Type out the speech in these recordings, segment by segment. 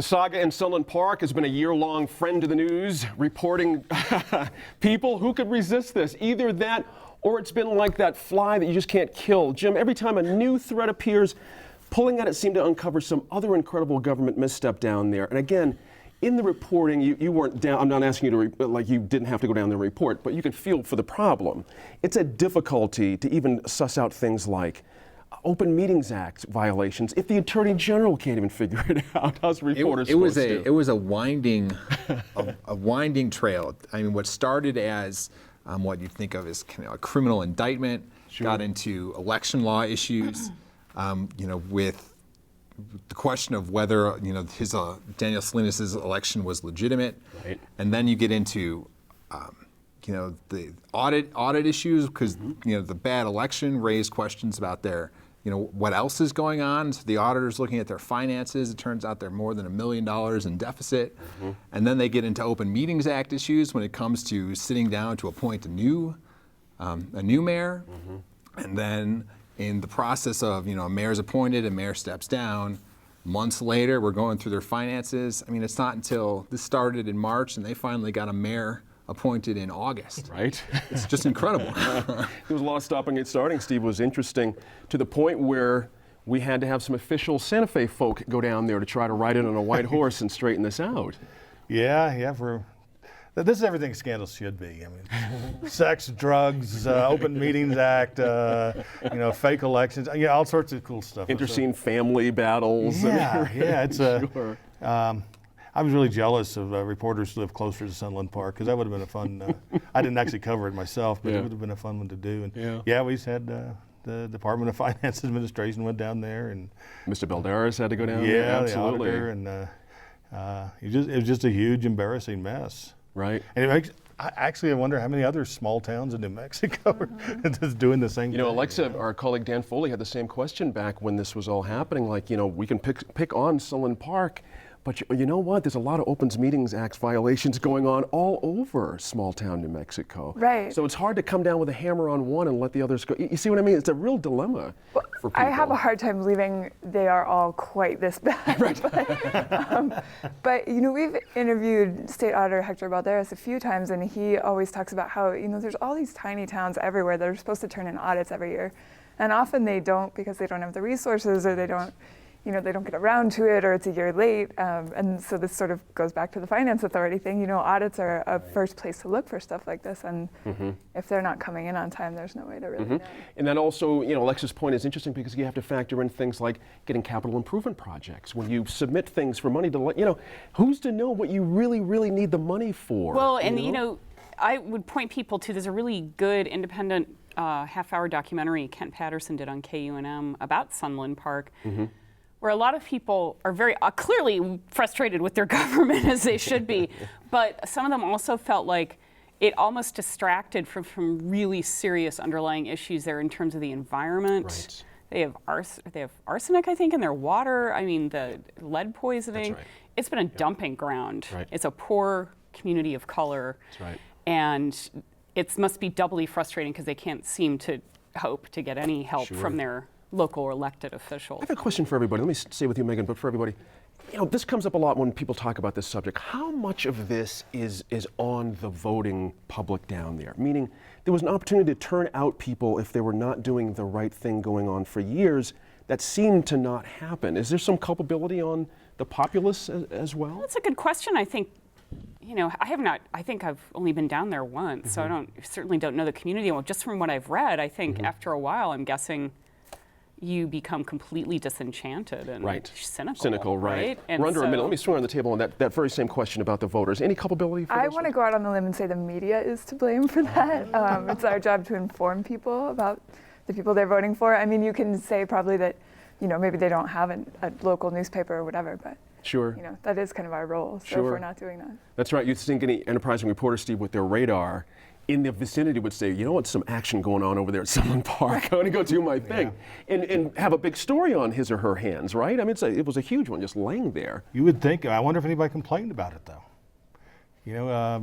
The saga in Sunland Park has been a year-long friend to the news, reporting people who could resist this. Either that or it's been like that fly that you just can't kill. Jim, every time a new threat appears, pulling at it seemed to uncover some other incredible government misstep down there. And again, in the reporting, you weren't down. I'm not asking you to, like, you didn't have to go down there and report, but you can feel for the problem. It's a difficulty to even suss out things like Open Meetings Act violations if the Attorney General can't even figure it out. How's reporters supposed to? It was a winding, a winding trail. I mean, what started as what you think of as kind of a criminal indictment got into election law issues. With the question of whether his Daniel Salinas' election was legitimate, and then you get into the audit issues because the bad election raised questions about their what else is going on. So the auditors looking at their finances, it turns out they're more than $1 million in deficit, and then they get into Open Meetings Act issues when it comes to sitting down to appoint a new mayor, and then in the process of a mayor's appointed, a mayor steps down. Months later, we're going through their finances. I mean, it's not until this started in March and they finally got a mayor appointed in August. Right. It's just incredible. There was a lot of stopping and starting, Steve. It was interesting to the point where we had to have some official Santa Fe folk go down there to try to ride in on a white horse and straighten this out. Yeah. This is everything scandals should be. I mean, sex, drugs, Open Meetings Act, fake elections, all sorts of cool stuff. Interscene family battles. Yeah. It's Sure. I was really jealous of reporters who live closer to Sunland Park because that would have been a fun. I didn't actually cover it myself, but it would have been a fun one to do. And we just had the Department of Finance administration went down there, and Mr. Balderas had to go down there. Absolutely. The auditor, and it was just a huge, embarrassing mess. Right. And I wonder how many other small towns in New Mexico are just doing the same thing. Alexa, our colleague Dan Foley had the same question back when this was all happening. Like, we can pick on Sunland Park, but you know what? There's a lot of Open Meetings Act violations going on all over small town New Mexico. Right. So it's hard to come down with a hammer on one and let the others go. You see what I mean? It's a real dilemma for people. I have a hard time believing they are all quite this bad. Right. But we've interviewed State Auditor Hector Balderas a few times, and he always talks about how there's all these tiny towns everywhere that are supposed to turn in audits every year, and often they don't because they don't have the resources or they don't get around to it, or it's a year late. And so this sort of goes back to the Finance Authority thing. audits are a first place to look for stuff like this. And if they're not coming in on time, there's no way to really know. And then also, Alexa's point is interesting because you have to factor in things like getting capital improvement projects. When you submit things for money to, who's to know what you really, really need the money for? Well, and I would point people to, there's a really good independent half-hour documentary Kent Patterson did on KUNM about Sunland Park. Where a lot of people are very clearly frustrated with their government, as they should be, but some of them also felt like it almost distracted from really serious underlying issues there in terms of the environment. Right. They have arsenic, I think, in their water. I mean, the lead poisoning. That's right. It's been a dumping ground. Right. It's a poor community of color. That's right. And it must be doubly frustrating because they can't seem to hope to get any help from their local or elected officials. I have a question for everybody. Let me stay with you, Megan, but for everybody. This comes up a lot when people talk about this subject. How much of this is on the voting public down there? Meaning, there was an opportunity to turn out people if they were not doing the right thing going on for years. That seemed to not happen. Is there some culpability on the populace as well? That's a good question. I think, I think I've only been down there once, so I certainly don't know the community well. Just from what I've read, I think after a while, I'm guessing you become completely disenchanted and cynical. Right. And we're under a minute. Let me swing on the table on that very same question about the voters. Any culpability for I this want to go out on the limb and say the media is to blame for that. It's our job to inform people about the people they're voting for. I mean, you can say probably that, maybe they don't have a local newspaper or whatever, but that is kind of our role. So if we're not doing that. That's right. You'd think any enterprising reporter, Steve, with their radar in the vicinity would say, some action going on over there at Sunland Park. I'm going to go do my thing. And have a big story on his or her hands, right? I mean, it was a huge one just laying there. You would think. I wonder if anybody complained about it, though.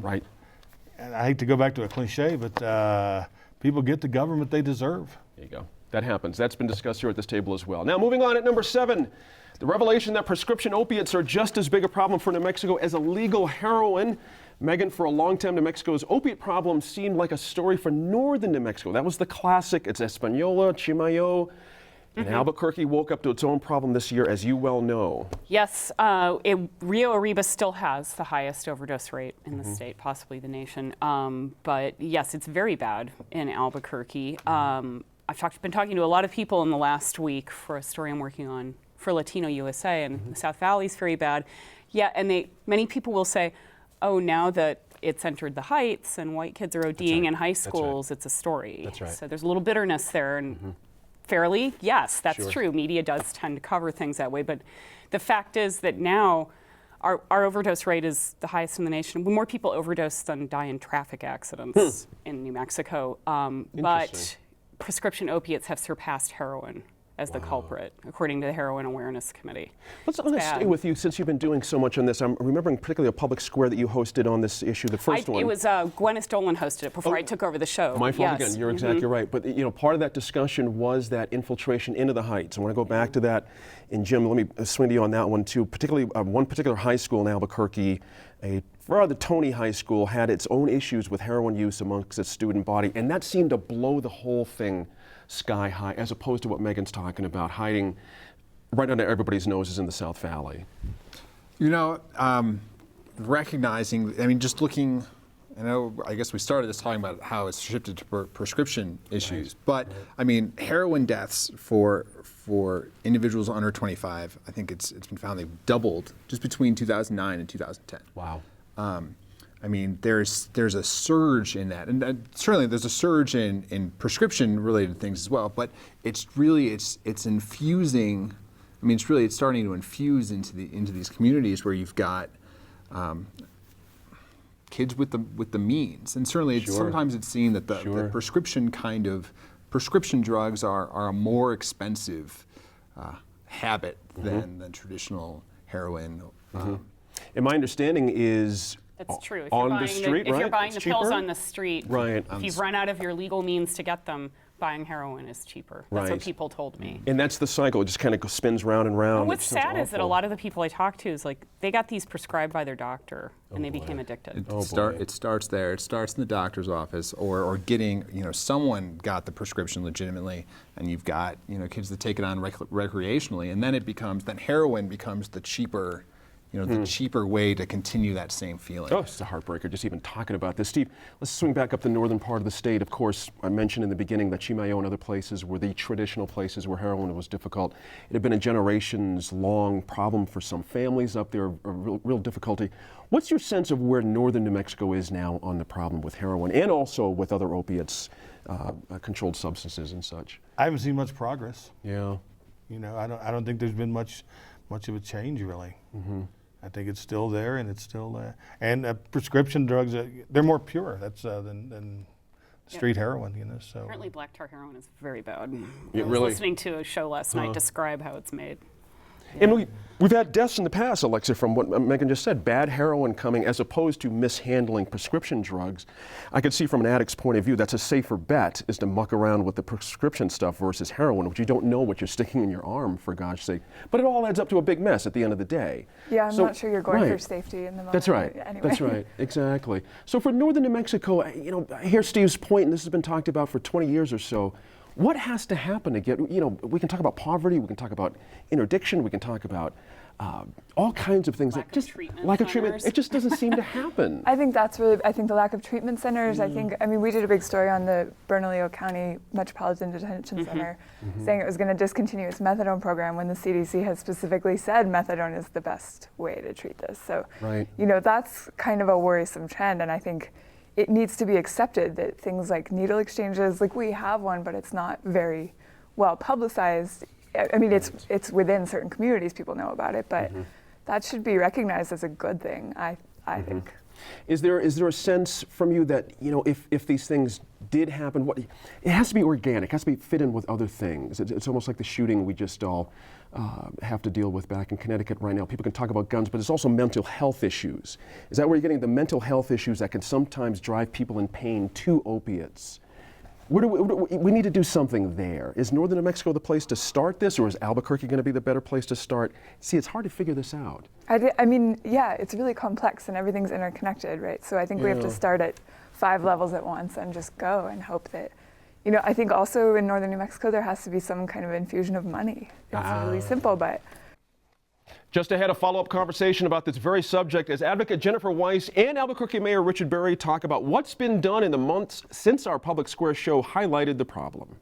Right. And I hate to go back to a cliche, but people get the government they deserve. There you go. That happens. That's been discussed here at this table as well. Now, moving on at number 7. The revelation that prescription opiates are just as big a problem for New Mexico as illegal heroin. Megan, for a long time, New Mexico's opiate problem seemed like a story for northern New Mexico. That was the classic. It's Española, Chimayo. And Albuquerque woke up to its own problem this year, as you well know. Yes, Rio Arriba still has the highest overdose rate in the state, possibly the nation. But yes, it's very bad in Albuquerque. I've been talking to a lot of people in the last week for a story I'm working on for Latino USA, and the South Valley is very bad. Yeah, and many people will say, oh, now that it's entered the Heights and white kids are ODing in high schools, it's a story. That's right. So there's a little bitterness there. And fairly, yes, that's true. Media does tend to cover things that way. But the fact is that now our overdose rate is the highest in the nation. More people overdose than die in traffic accidents in New Mexico. But prescription opiates have surpassed heroin as the culprit, according to the Heroin Awareness Committee. Let's stay with you since you've been doing so much on this. I'm remembering particularly a public square that you hosted on this issue, the first one. It was Gwyneth Dolan hosted it before I took over the show. My fault again. You're exactly right. But part of that discussion was that infiltration into the Heights. I want to go back to that. And Jim, let me swing to you on that one too. Particularly one particular high school in Albuquerque, the Tony High School, had its own issues with heroin use amongst its student body, and that seemed to blow the whole thing sky high, as opposed to what Megan's talking about, hiding right under everybody's noses in the South Valley. Recognizing, just looking, I guess we started this talking about how it's shifted to prescription issues, but heroin deaths for individuals under 25, I think it's been found they've doubled just between 2009 and 2010. Wow. There's a surge in that, and certainly there's a surge in prescription-related things as well. But it's infusing. It's starting to infuse into these communities where you've got kids with the means, and certainly sometimes it's seen that the prescription drugs are a more expensive habit than traditional heroin. And my understanding is. That's true. If on you're the street, if right? you're buying It's the pills cheaper? on the street, Right. if you've run out of your legal means to get them, buying heroin is cheaper. That's Right. what people told me. And that's the cycle. It just kind of spins round and round. What's It sounds sad is that a awful. lot of the people I talk to is like they got these prescribed by their doctor and they became addicted. It starts there. It starts in the doctor's office, or getting, someone got the prescription legitimately, and you've got, kids that take it on recreationally, and then heroin becomes the cheaper, the cheaper way to continue that same feeling. Oh, it's a heartbreaker just even talking about this. Steve, let's swing back up the northern part of the state. Of course, I mentioned in the beginning that Chimayo and other places were the traditional places where heroin was difficult. It had been a generations-long problem for some families up there, a real difficulty. What's your sense of where northern New Mexico is now on the problem with heroin and also with other opiates, controlled substances and such? I haven't seen much progress. Yeah. I don't think there's been much of a change really. I think it's still there, and it's still and prescription drugs, they're more pure. That's than street heroin, So Apparently, black tar heroin is very bad. Yeah, I was really? listening to a show last night describe how it's made. And we've had deaths in the past, Alexa, from what Megan just said, bad heroin coming as opposed to mishandling prescription drugs. I could see from an addict's point of view, that's a safer bet, is to muck around with the prescription stuff versus heroin, which you don't know what you're sticking in your arm, for gosh sake. But it all adds up to a big mess at the end of the day. Yeah, I'm So- not sure you're going right. for safety in the moment. That's right. Anyway. That's right. Exactly. So for northern New Mexico, I hear Steve's point, and this has been talked about for 20 years or so. What has to happen to get, we can talk about poverty, we can talk about interdiction, we can talk about all kinds of things. Lack of treatment lack of treatment. centers. It just doesn't seem to happen. I think the lack of treatment centers, we did a big story on the Bernalillo County Metropolitan Detention Center saying it was going to discontinue its methadone program when the CDC has specifically said methadone is the best way to treat this. So, Right. That's kind of a worrisome trend, and I think it needs to be accepted that things like needle exchanges, like we have one, but it's not very well publicized. It's within certain communities, people know about it, but that should be recognized as a good thing, I think. Is there a sense from you that, if these things did happen, it has to be organic, it has to be fit in with other things. It's almost like the shooting we just all have to deal with back in Connecticut right now. People can talk about guns, but it's also mental health issues. Is that where you're getting the mental health issues that can sometimes drive people in pain to opiates? We need to do something there. Is northern New Mexico the place to start this, or is Albuquerque going to be the better place to start? See, it's hard to figure this out. I mean, yeah, it's really complex and everything's interconnected, right? So I think we have to start at 5 levels at once and just go and hope that, you know, I think also in northern New Mexico there has to be some kind of infusion of money. It's really simple, but. Just ahead, a follow-up conversation about this very subject as Advocate Jennifer Weiss and Albuquerque Mayor Richard Berry talk about what's been done in the months since our Public Square show highlighted the problem.